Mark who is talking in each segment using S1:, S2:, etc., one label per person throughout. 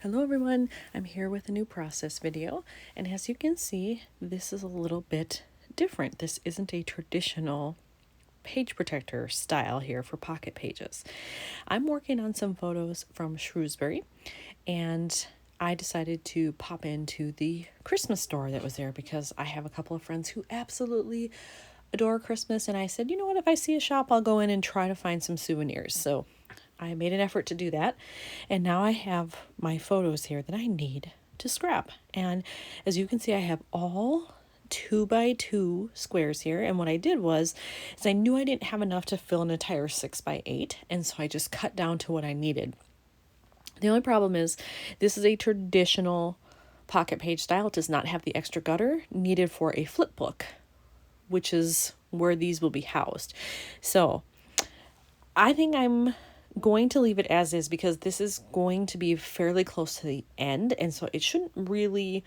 S1: Hello everyone, I'm here with a new process video, and as you can see, this is a little bit different. This isn't a traditional page protector style here for pocket pages. I'm working on some photos from Shrewsbury, and I decided to pop into the Christmas store that was there because I have a couple of friends who absolutely adore Christmas, and I said, you know what, if I see a shop, I'll go in and try to find some souvenirs. So I made an effort to do that, and now I have my photos here that I need to scrap. And as you can see, I have all 2x2 squares here, and what I did was I knew I didn't have enough to fill an entire 6x8, and so I just cut down to what I needed. The only problem is this is a traditional pocket page style. It does not have the extra gutter needed for a flip book, which is where these will be housed. So I think I'm going to leave it as is because this is going to be fairly close to the end, and so it shouldn't really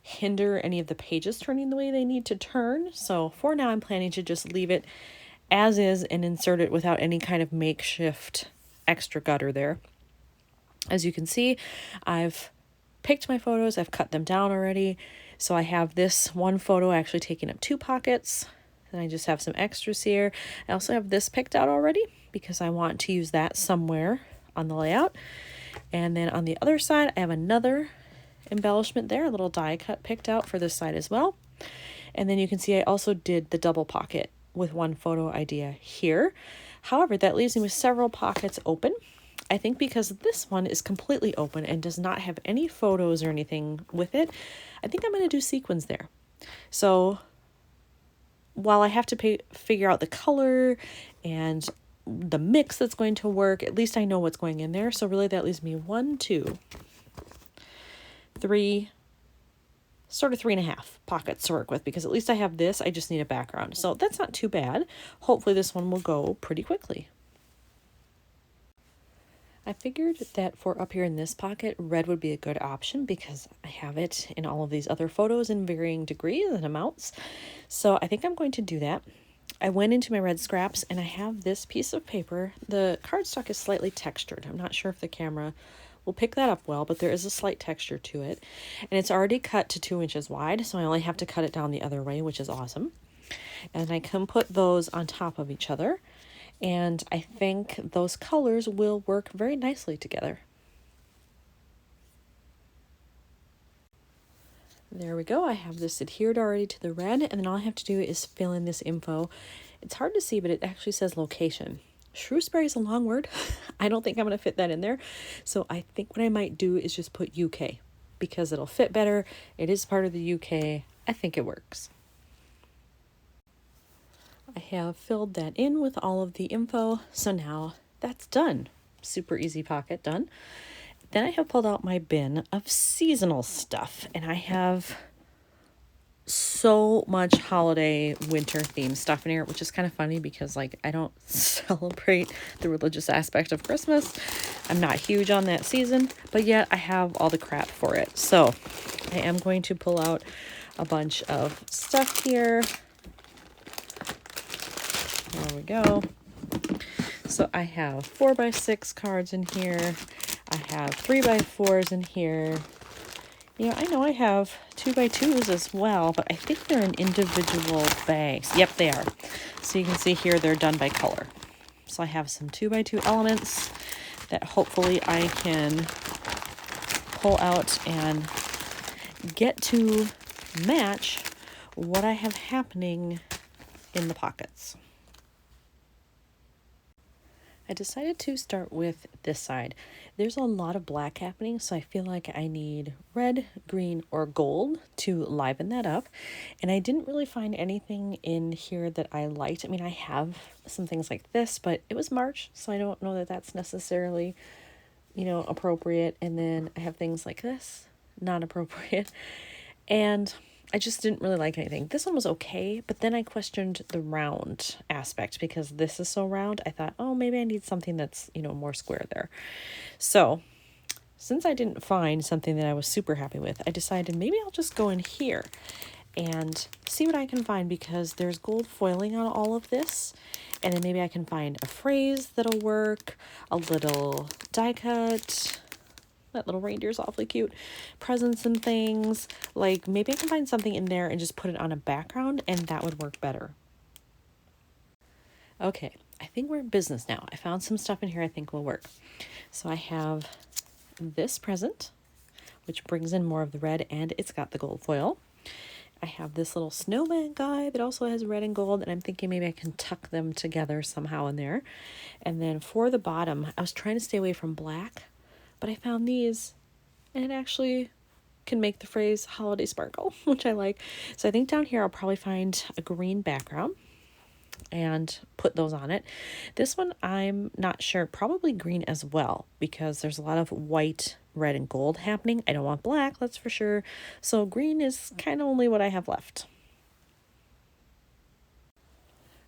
S1: hinder any of the pages turning the way they need to turn. So for now, I'm planning to just leave it as is and insert it without any kind of makeshift extra gutter there. As you can see, I've picked my photos, I've cut them down already. So I have this one photo actually taking up 2 pockets. Then I just have some extras here. I also have this picked out already because I want to use that somewhere on the layout. And then on the other side, I have another embellishment there, a little die cut picked out for this side as well. And then you can see I also did the double pocket with one photo idea here. However, that leaves me with several pockets open. I think because this one is completely open and does not have any photos or anything with it, I think I'm going to do sequins there. So while I have to figure out the color and the mix that's going to work, at least I know what's going in there. So really that leaves me 1, 2, 3, sort of 3.5 pockets to work with, because at least I have this. I just need a background. So that's not too bad. Hopefully this one will go pretty quickly. I figured that for up here in this pocket, red would be a good option because I have it in all of these other photos in varying degrees and amounts. So I think I'm going to do that. I went into my red scraps and I have this piece of paper. The cardstock is slightly textured. I'm not sure if the camera will pick that up well, but there is a slight texture to it. And it's already cut to 2 inches wide, so I only have to cut it down the other way, which is awesome. And I can put those on top of each other. And I think those colors will work very nicely together. There we go. I have this adhered already to the red, and then all I have to do is fill in this info. It's hard to see, but it actually says location. Shrewsbury is a long word. I don't think I'm going to fit that in there. So I think what I might do is just put UK because it'll fit better. It is part of the UK. I think it works. I have filled that in with all of the info, so now that's done. Super easy pocket done. Then I have pulled out my bin of seasonal stuff, and I have so much holiday winter themed stuff in here, which is kind of funny because I don't celebrate the religious aspect of Christmas. I'm not huge on that season, but yet I have all the crap for it. So I am going to pull out a bunch of stuff here. There we go. So I have 4x6 cards in here. I have 3x4s in here. You know, I know I have 2x2s as well, but I think they're in individual bags. Yep, they are. So you can see here they're done by color. So I have some 2x2 elements that hopefully I can pull out and get to match what I have happening in the pockets. I decided to start with this side. There's a lot of black happening, so I feel like I need red, green, or gold to liven that up. And I didn't really find anything in here that I liked. I mean, I have some things like this, but it was March, so I don't know that that's necessarily, appropriate. And then I have things like this, not appropriate. And I just didn't really like anything. This one was okay, but then I questioned the round aspect because this is so round. I thought, oh, maybe I need something that's, more square there. So since I didn't find something that I was super happy with, I decided maybe I'll just go in here and see what I can find because there's gold foiling on all of this. And then maybe I can find a phrase that'll work, a little die cut, that little reindeer's awfully cute. Presents and things. Like maybe I can find something in there and just put it on a background and that would work better. Okay, I think we're in business now. I found some stuff in here I think will work. So I have this present, which brings in more of the red, and it's got the gold foil. I have this little snowman guy that also has red and gold, and I'm thinking maybe I can tuck them together somehow in there. And then for the bottom, I was trying to stay away from black, but I found these, and it actually can make the phrase holiday sparkle, which I like. So I think down here I'll probably find a green background and put those on it. This one I'm not sure, probably green as well, because there's a lot of white, red, and gold happening. I don't want black, that's for sure. So green is kind of only what I have left.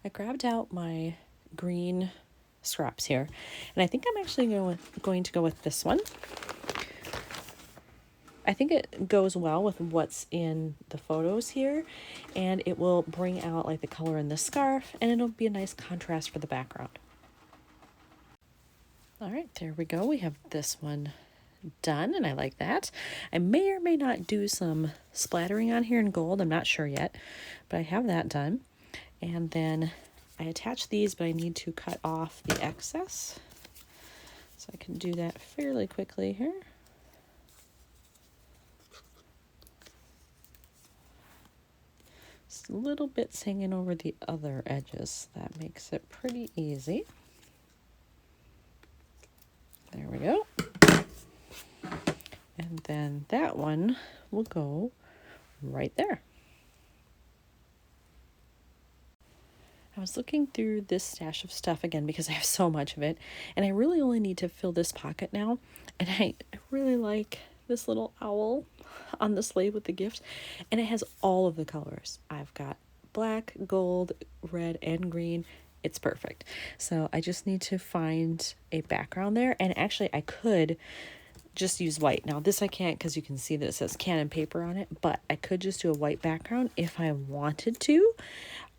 S1: I grabbed out my green scraps here, and I think I'm actually going to go with this one. I think it goes well with what's in the photos here, and it will bring out like the color in the scarf, and it'll be a nice contrast for the background. All right, there we go. We have this one done, and I like that. I may or may not do some splattering on here in gold. I'm not sure yet, but I have that done. And then I attach these, but I need to cut off the excess. So I can do that fairly quickly here. Just little bits hanging over the other edges. That makes it pretty easy. There we go. And then that one will go right there. I was looking through this stash of stuff again because I have so much of it, and I really only need to fill this pocket now. And I really like this little owl on the sleeve with the gift, and it has all of the colors. I've got black, gold, red, and green. It's perfect. So I just need to find a background there, and actually I could just use white. Now this I can't because you can see that it says Canon paper on it, but I could just do a white background if I wanted to.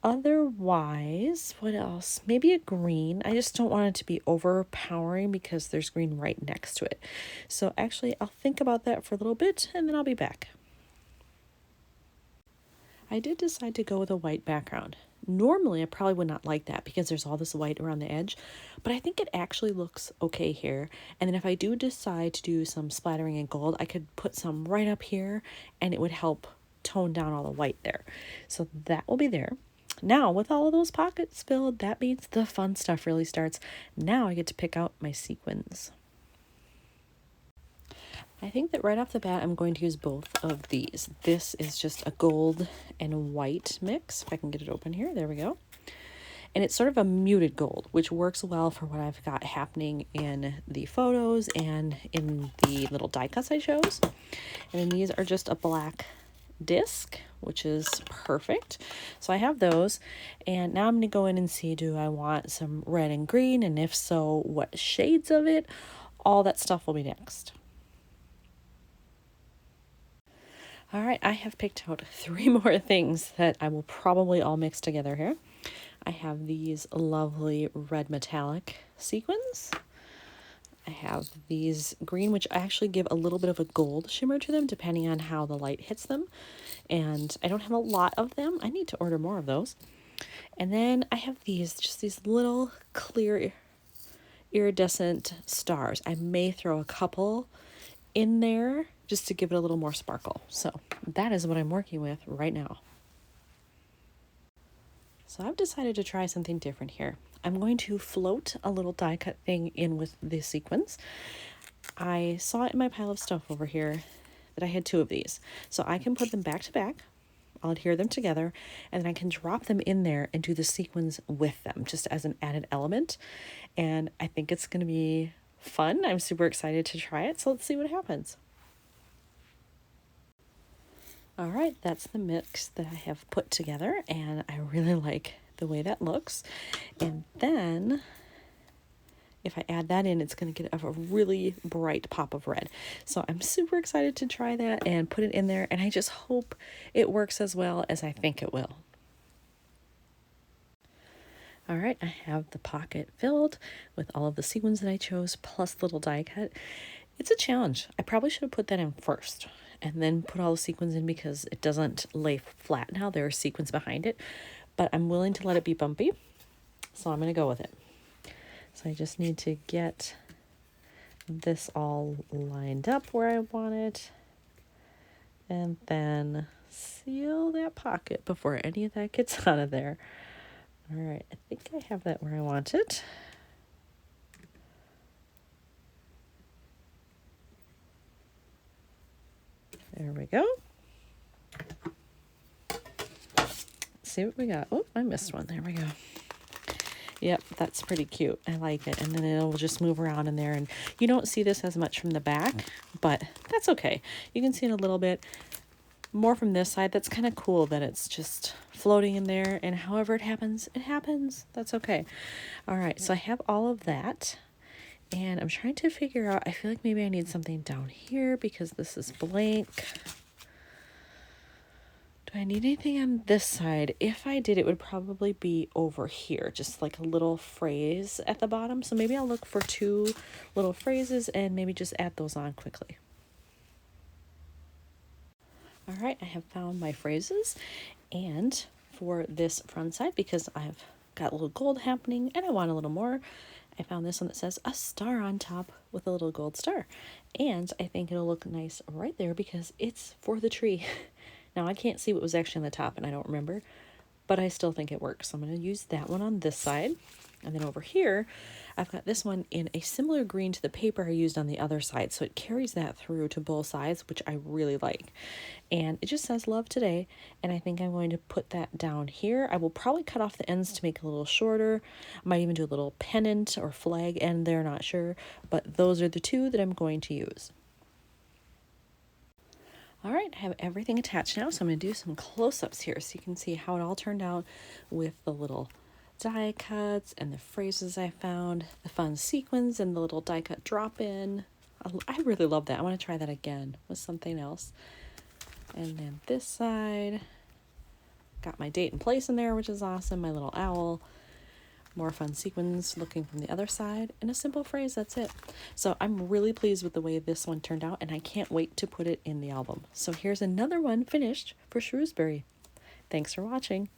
S1: Otherwise, what else? Maybe a green. I just don't want it to be overpowering because there's green right next to it. So actually, I'll think about that for a little bit and then I'll be back. I did decide to go with a white background. Normally, I probably would not like that because there's all this white around the edge, but I think it actually looks okay here. And then if I do decide to do some splattering in gold, I could put some right up here and it would help tone down all the white there. So that will be there. Now, with all of those pockets filled, that means the fun stuff really starts. Now I get to pick out my sequins. I think that right off the bat, I'm going to use both of these. This is just a gold and white mix. If I can get it open here, there we go. And it's sort of a muted gold, which works well for what I've got happening in the photos and in the little die cuts I chose. And then these are just a black disc, which is perfect. So I have those, and now I'm going to go in and see, do I want some red and green, and if so, what shades of it? All that stuff will be next. All right, I have picked out 3 more things that I will probably all mix together here. I have these lovely red metallic sequins. I have these green, which actually give a little bit of a gold shimmer to them depending on how the light hits them. And I don't have a lot of them. I need to order more of those. And then I have these, just these little clear iridescent stars. I may throw a couple in there just to give it a little more sparkle. So that is what I'm working with right now. So I've decided to try something different here. I'm going to float a little die cut thing in with the sequins. I saw it in my pile of stuff over here that I had 2 of these. So I can put them back to back. I'll adhere them together, and then I can drop them in there and do the sequins with them just as an added element. And I think it's going to be fun. I'm super excited to try it. So let's see what happens. All right, that's the mix that I have put together, and I really like the way that looks. And then if I add that in, it's going to get a really bright pop of red. So I'm super excited to try that and put it in there, and I just hope it works as well as I think it will. All right, I have the pocket filled with all of the sequins that I chose, plus little die cut. It's a challenge. I probably should have put that in first and then put all the sequins in because it doesn't lay flat now. There are sequins behind it, but I'm willing to let it be bumpy. So I'm going to go with it. So I just need to get this all lined up where I want it. And then seal that pocket before any of that gets out of there. All right, I think I have that where I want it. There we go. See what we got. Oh, I missed one. There we go. Yep, that's pretty cute. I like it. And then it'll just move around in there. And you don't see this as much from the back, but that's okay. You can see it a little bit more from this side. That's kind of cool that it's just floating in there. And however it happens, it happens. That's okay. All right, so I have all of that. And I'm trying to figure out, I feel like maybe I need something down here because this is blank. Do I need anything on this side? If I did, it would probably be over here, just like a little phrase at the bottom. So maybe I'll look for 2 little phrases and maybe just add those on quickly. All right, I have found my phrases. And for this front side, because I've got a little gold happening and I want a little more, I found this one that says a star on top with a little gold star. And I think it'll look nice right there because it's for the tree. Now I can't see what was actually on the top and I don't remember, but I still think it works. So I'm going to use that one on this side. And then over here, I've got this one in a similar green to the paper I used on the other side. So it carries that through to both sides, which I really like. And it just says love today. And I think I'm going to put that down here. I will probably cut off the ends to make it a little shorter. I might even do a little pennant or flag end there, not sure. But those are the 2 that I'm going to use. All right, I have everything attached now. So I'm going to do some close-ups here so you can see how it all turned out with the little die cuts and the phrases I found, the fun sequins and the little die cut drop in. I really love that. I want to try that again with something else. And then this side, got my date and place in there, which is awesome. My little owl, more fun sequins looking from the other side, and a simple phrase. That's it. So I'm really pleased with the way this one turned out, and I can't wait to put it in the album. So here's another one finished for Shrewsbury. Thanks for watching.